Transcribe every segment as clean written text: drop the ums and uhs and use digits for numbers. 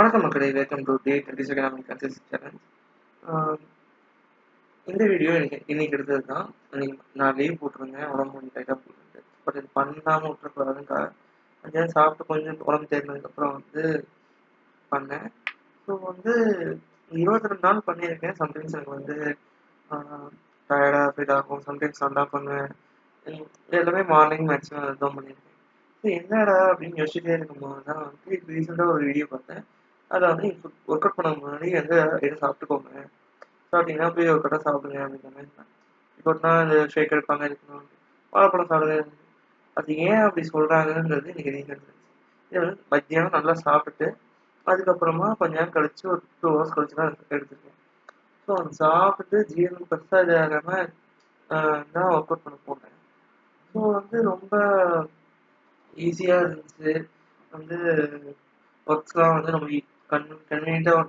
வணக்கம் மக்களே, welcome to day 22 of consistent challenge. இந்த வீடியோ இன்னைக்கு எடுத்தது தான். நான் லீவ் போட்டிருந்தேன், உடம்பு கொஞ்சம் டைட்டாக போட்டுருந்தேன். பட் இது பண்ணாமல் விட்டுறக்கூடாதுக்கா மத்தியானம் சாப்பிட்டு கொஞ்சம் உடம்பு தேர்ந்ததுக்கப்புறம் பண்ணேன். ஸோ 22 நாள் பண்ணியிருக்கேன். சம்டைம்ஸ் எனக்கு டயர்டாக ஃபீல் ஆகும், சம்டைம்ஸ் நல்லா பண்ணுவேன். எல்லாமே மார்னிங் மேக்ஸிமம் அதுதான் பண்ணியிருக்கேன். ஸோ என்னடா அப்படின்னு யோசிச்சுட்டே இருக்கும்போது தான் ரீசெண்டாக ஒரு வீடியோ பார்த்தேன். அதில் ஒர்க் அவுட் பண்ண முன்னாடி எது சாப்பிட்டுக்கோங்க, சாப்பிட்டீங்கன்னா போய் ஒரு கடை சாப்பிடுங்க அப்படின்ற மாதிரி. இப்போனா இந்த ஷேக் எடுப்பாங்க, இருக்கணும் வாழைப்பழம் சாப்பிடுங்க. அது ஏன் அப்படி சொல்கிறாங்கன்றது எனக்கு ரீசன். இது மத்தியானம் நல்லா சாப்பிட்டுட்டு அதுக்கப்புறமா கொஞ்ச நேரம் கழிச்சு ஒரு 2 ஹவர்ஸ் கழிச்சு தான் எடுத்துருக்கேன். ஸோ சாப்பிட்டு ஜீரணம் பெருசாக இது ஆகாமல் தான் ஒர்க் அவுட் பண்ண போனேன். ஸோ ரொம்ப ஈஸியாக இருந்துச்சு. ஒர்க்ஸ்லாம் நம்ம கன்வீனியண்ட்டாக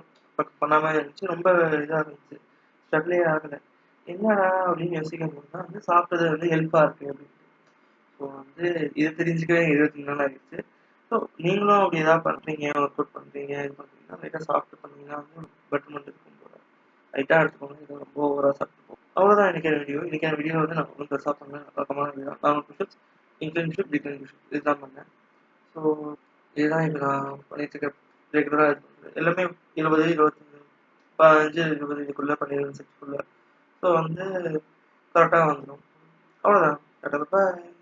பண்ணாமல் இருந்துச்சு. ரொம்ப இதாக இருந்துச்சு, ஸ்ட்ரகிளே ஆகலை. என்னடா அப்படின்னு யோசிக்கும் போது தான் சாப்பிட்டது ஹெல்ப்பாக இருக்குது அப்படின்ட்டு. ஸோ இது தெரிஞ்சுக்கவே 23 நாள் ஆகிடுச்சு. ஸோ நீங்களும் அப்படி எதாவது பண்ணுறீங்க, ஒர்க் அவுட் பண்ணுறீங்க, இது பண்ணுறீங்கன்னா லைட்டாக சாப்பிட்டு பண்ணீங்கன்னா பெட்டர்மெண்ட் இருக்கும் போல. லைட்டாக எடுத்துக்கோங்க, இது ரொம்ப ஓவராக சாப்பிட்டு அவ்வளோதான். இன்னைக்கான வீடியோ நான் ஒன்றும் பெருசாக பண்ணேன். வழக்கமான வீடியோ தான். 4 pushups, incline pushup, decline pushup இதுதான் பண்ணேன். ஸோ இதுதான் இப்போ நான் பண்ணிட்டு இருக்க ரெகுலராக எல்லாமே 20, 25, 15, 20 இதுக்குள்ளே பண்ணிடுவேன் செட்ஸ்குள்ளே. ஸோ கரெக்டாக வந்துடும். அவ்வளோதான். பாய்.